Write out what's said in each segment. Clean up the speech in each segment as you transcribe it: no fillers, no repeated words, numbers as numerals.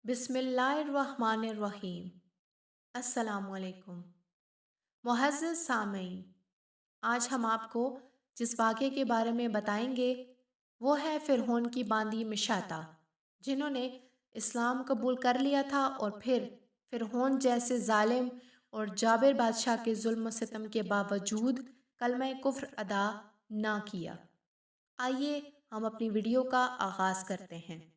बिस्मिल्लाहिर्रहमानिर्रहीम। अस्सलामुअलैकुम। मुअज़्ज़ज़ सामीन, आज हम आपको जिस वाक़े के बारे में बताएंगे वो है फ़िरऔन की बांदी मिशाता, जिन्होंने इस्लाम कबूल कर लिया था और फिर फ़िरऔन जैसे ज़ालिम और जाबिर बादशाह के जुल्म सितम के बावजूद कलमा कुफ्र अदा ना किया। आइए हम अपनी वीडियो का आगाज़ करते हैं।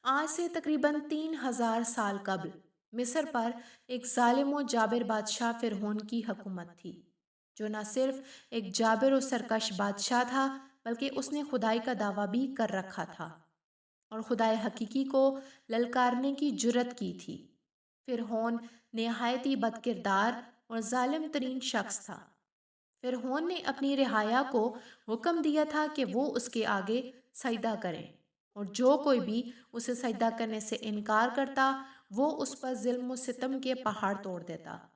आज से तकरीबन 3000 साल कबल मिस्र पर एक जालिम और जाबिर बादशाह फ़िरऔन की हुकूमत थी, जो न सिर्फ एक जाबिर और सरकश बादशाह था, बल्कि उसने खुदाई का दावा भी कर रखा था और खुदाई हकीकी को ललकारने की जुर्रत की थी। फ़िरऔन नहायती बदकिरदार और जालिम तरीन शख्स था। फ़िरऔन ने अपनी रिहाया को हुक्म दिया था कि वो उसके आगे सजदा करें, और जो कोई भी उसे सजदा करने से इनकार करता वो उस पर जुल्म सितम के पहाड़ तोड़ देता,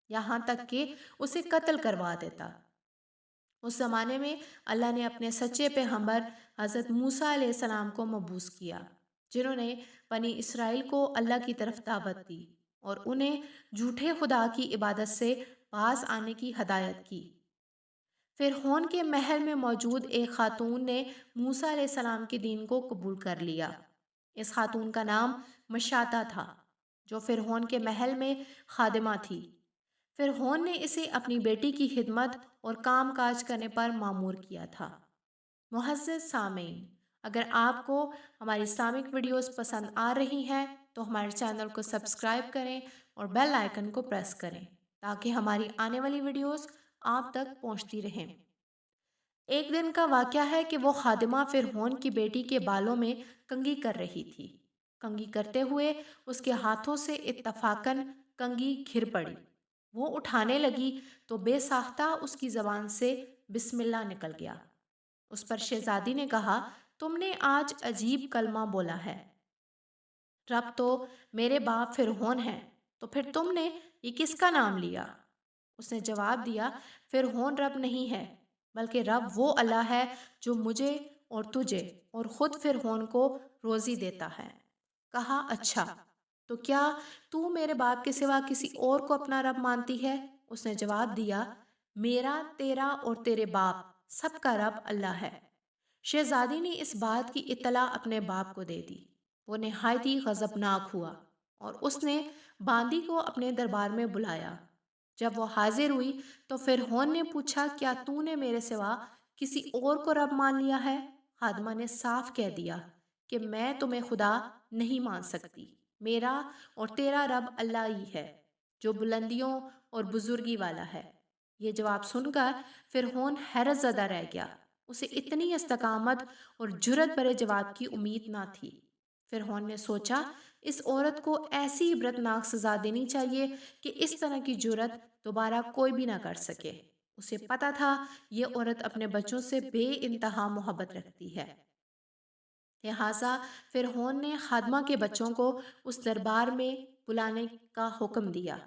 यहाँ तक कि उसे कत्ल करवा देता। उस ज़माने में अल्लाह ने अपने सच्चे पैगंबर हज़रत मूसा अलैहिस्सलाम को मबूस किया, जिन्होंने बनी इसराइल को अल्लाह की तरफ दावत दी और उन्हें झूठे खुदा की इबादत से पास आने की हदायत की। फ़िरऔन के महल में मौजूद एक खातून ने मूसा अलैहिस्सलाम के दीन को कबूल कर लिया। इस खातून का नाम मशाता था, जो फ़िरऔन के महल में खादिमा थी। फ़िरऔन ने इसे अपनी बेटी की खिदमत और काम काज करने पर मामूर किया था। मुअज़्ज़ज़ सामीन, अगर आपको हमारी इस्लामिक वीडियोस पसंद आ रही हैं तो हमारे चैनल को सब्सक्राइब करें और बेल आइकन को प्रेस करें, ताकि हमारी आने वाली वीडियोस आप तक पहुंचती रहें। एक दिन का वाक़या है कि वो खादिमा फ़िरऔन की बेटी के बालों में कंघी कर रही थी। कंघी करते हुए उसके हाथों से इत्तफ़ाक़न कंघी घिर पड़ी। वो उठाने लगी तो बेसाख्ता उसकी ज़बान से बिस्मिल्लाह निकल गया। उस पर शहजादी ने कहा, तुमने आज अजीब कलमा बोला है। रब तो मेरे बाप फ़िरऔन है, तो फिर तुमने ये किसका नाम लिया? उसने जवाब दिया, फ़िरऔन रब नहीं है, बल्कि रब वो अल्लाह है जो मुझे और तुझे और ख़ुद फ़िरऔन को रोज़ी देता है। कहा, अच्छा, तो क्या तू मेरे बाप के सिवा किसी और को अपना रब मानती है? उसने जवाब दिया, मेरा, तेरा और तेरे बाप सबका रब अल्लाह है। शहजादी ने इस बात की इत्तला अपने बाप को दे दी। वो निहायत ही गज़बनाक हुआ और उसने बांदी को अपने दरबार में बुलाया। जब वो हाजिर हुई तो फ़िरऔन ने पूछा, क्या तूने मेरे सिवा किसी और को रब मान लिया है? खादिमा ने साफ कह दिया कि मैं तुम्हें खुदा नहीं मान सकती। मेरा और तेरा रब अल्लाह ही है, जो बुलंदियों और बुजुर्गी वाला है। ये जवाब सुनकर फ़िरऔन हैरत ज़दा रह गया। उसे इतनी इस्तकामत और जुर्रत भरे जवाब की उम्मीद ना थी। फ़िरऔन ने सोचा, इस औरत को ऐसी इबरतनाक सज़ा देनी चाहिए कि इस तरह की जुर्रत दोबारा कोई भी ना कर सके। उसे पता था ये औरत अपने बच्चों से बेइंतहा मोहब्बत रखती है। लिहाजा फ़िरऔन ने खादिमा के बच्चों को उस दरबार में बुलाने का हुक्म दिया।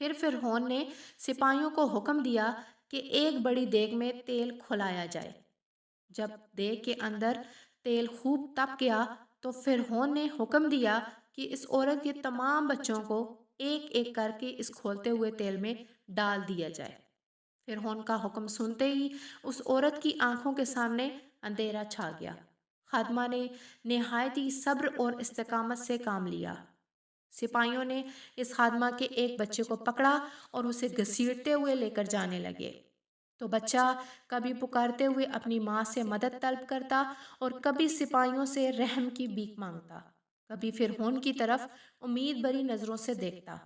फिर फ़िरऔन ने सिपाहियों को हुक्म दिया कि एक बड़ी देग में तेल खौलाया जाए। जब देग के अंदर तेल खूब तप गया तो फ़िरऔन ने हुक्म दिया कि इस औरत के तमाम बच्चों को एक एक करके इस खोलते हुए तेल में डाल दिया जाए। फ़िरऔन का हुक्म सुनते ही उस औरत की आंखों के सामने अंधेरा छा गया। खादिमा ने निहायत ही सब्र और इस्तेकामत से काम लिया। सिपाहियों ने इस खादिमा के एक बच्चे को पकड़ा और उसे घसीटते हुए लेकर जाने लगे। तो बच्चा कभी पुकारते हुए अपनी माँ से मदद तलब करता और कभी सिपाहियों से रहम की भीख मांगता, कभी फ़िरऔन की तरफ उम्मीद भरी नज़रों से देखता।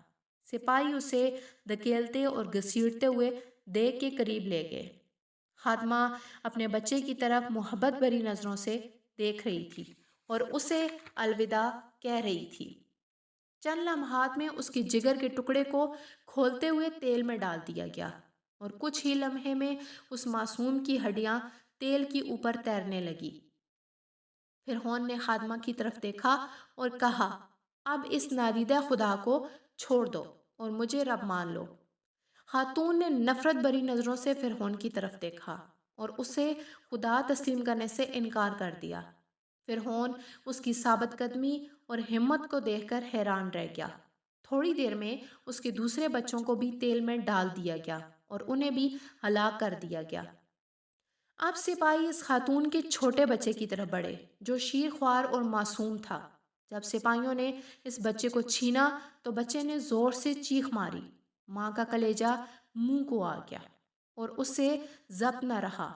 सिपाही उसे धकेलते और घसीटते हुए देग के करीब ले गए। खादिमा अपने बच्चे की तरफ मोहब्बत भरी नज़रों से देख रही थी और उसे अलविदा कह रही थी। चंद लम्हात में उसके जिगर के टुकड़े को खोलते हुए तेल में डाल दिया गया और कुछ ही लम्हे में उस मासूम की हड्डियां तेल की ऊपर तैरने लगी। फ़िरऔन ने खादिमा की तरफ देखा और कहा, अब इस नादीदा खुदा को छोड़ दो और मुझे रब मान लो। खातून ने नफरत भरी नज़रों से फ़िरऔन की तरफ देखा और उसे खुदा तस्लीम करने से इनकार कर दिया। فرعون اس کی ثابت قدمی اور ہمت کو دیکھ کر حیران رہ گیا۔ تھوڑی دیر میں اس کے دوسرے بچوں کو بھی تیل میں ڈال دیا گیا اور انہیں بھی ہلاک کر دیا گیا۔ اب سپاہی اس خاتون کے چھوٹے بچے کی طرف بڑھے جو شیر خوار اور معصوم تھا۔ جب سپاہیوں نے اس بچے کو چھینا تو بچے نے زور سے چیخ ماری۔ ماں کا کلیجہ منہ کو آ گیا اور اسے ضبط نہ رہا۔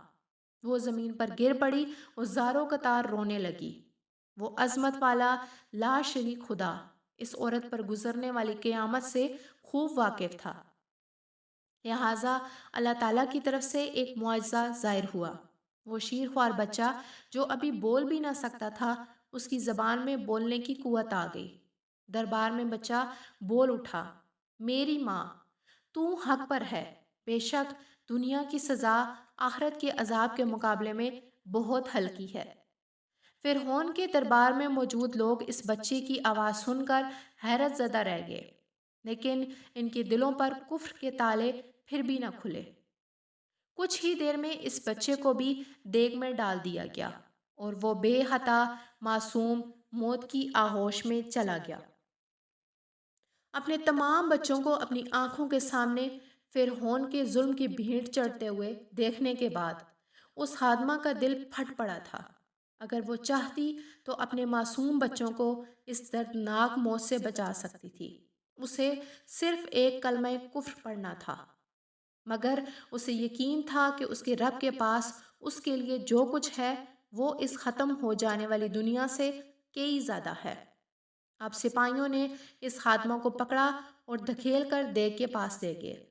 وہ زمین پر گر پڑی اور زاروں قطار رونے لگی۔ وہ عظمت والا لا شریک خدا اس عورت پر گزرنے والی قیامت سے خوب واقف تھا، لہٰذا اللہ تعالیٰ کی طرف سے ایک معجزہ ظاہر ہوا۔ وہ شیر خوار بچہ جو ابھی بول بھی نہ سکتا تھا، اس کی زبان میں بولنے کی قوت آ گئی۔ دربار میں بچہ بول اٹھا، میری ماں، تو حق پر ہے، بے شک دنیا کی سزا آخرت کے عذاب کے مقابلے میں بہت ہلکی ہے۔ فرعون کے دربار میں موجود لوگ اس بچے کی آواز سن کر حیرت زدہ رہ گئے، لیکن ان کے دلوں پر کفر کے تالے پھر بھی نہ کھلے۔ کچھ ہی دیر میں اس بچے کو بھی دیگ میں ڈال دیا گیا اور وہ بے خطا معصوم موت کی آغوش میں چلا گیا۔ اپنے تمام بچوں کو اپنی آنکھوں کے سامنے فرعون کے ظلم کی بھیڑ چڑھتے ہوئے دیکھنے کے بعد اس خادمہ کا دل پھٹ پڑا تھا۔ اگر وہ چاہتی تو اپنے معصوم بچوں کو اس دردناک موت سے بچا سکتی تھی۔ اسے صرف ایک کلمہ کفر پڑھنا تھا، مگر اسے یقین تھا کہ اس کے رب کے پاس اس کے لیے جو کچھ ہے وہ اس ختم ہو جانے والی دنیا سے کئی زیادہ ہے۔ اب سپاہیوں نے اس خادمہ کو پکڑا اور دھکیل کر دیگ کے پاس لے گئے۔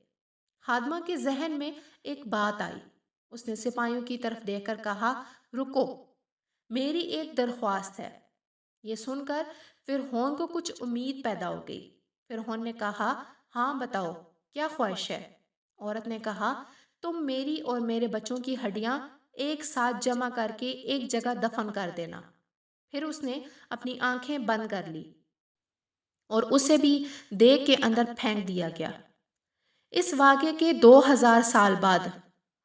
خادمہ کے ذہن میں ایک بات آئی۔ اس نے سپاہیوں کی طرف دیکھ کر کہا، رکو، میری ایک درخواست ہے۔ یہ سن کر فرعون کو کچھ امید پیدا ہو گئی۔ فرعون نے کہا، ہاں بتاؤ، کیا خواہش ہے؟ عورت نے کہا، تم میری اور میرے بچوں کی ہڈیاں ایک ساتھ جمع کر کے ایک جگہ دفن کر دینا۔ پھر اس نے اپنی آنکھیں بند کر لی اور اسے بھی دیگ کے اندر پھینک دیا گیا۔ اس واقعے کے 2000 سال بعد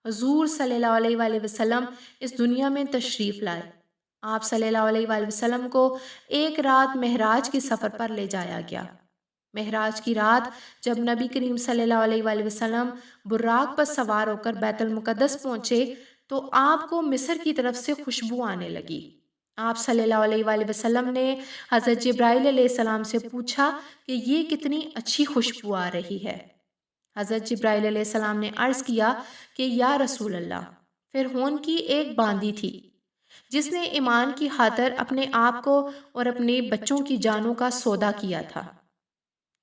حضور صلی اللہ علیہ وآلہ وسلم اس دنیا میں تشریف لائے۔ آپ صلی اللہ علیہ وآلہ وسلم کو ایک رات معراج کے سفر پر لے جایا گیا۔ معراج کی رات جب نبی کریم صلی اللہ علیہ وآلہ وسلم براق پر سوار ہو کر بیت المقدس پہنچے تو آپ کو مصر کی طرف سے خوشبو آنے لگی۔ آپ صلی اللہ علیہ وآلہ وسلم نے حضرت جبرائیل علیہ السلام سے پوچھا کہ یہ کتنی اچھی خوشبو آ رہی ہے۔ حضرت جبرائیل علیہ السلام نے عرض کیا کہ یا رسول اللہ، فرعون کی ایک باندی تھی جس نے ایمان کی خاطر اپنے آپ کو اور اپنے بچوں کی جانوں کا سودا کیا تھا۔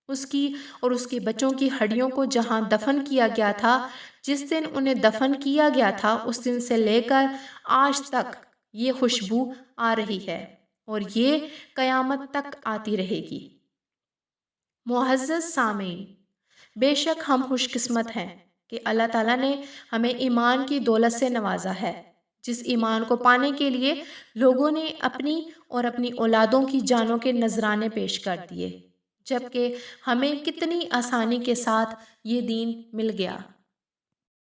اس کی اور اس کے بچوں کی ہڈیوں کو جہاں دفن کیا گیا تھا، جس دن انہیں دفن کیا گیا تھا، اس دن سے لے کر آج تک یہ خوشبو آ رہی ہے اور یہ قیامت تک آتی رہے گی۔ معزز سامعین، بے شک ہم خوش قسمت ہیں کہ اللہ تعالیٰ نے ہمیں ایمان کی دولت سے نوازا ہے، جس ایمان کو پانے کے لیے لوگوں نے اپنی اور اپنی اولادوں کی جانوں کے نذرانے پیش کر دیے، جبکہ ہمیں کتنی آسانی کے ساتھ یہ دین مل گیا۔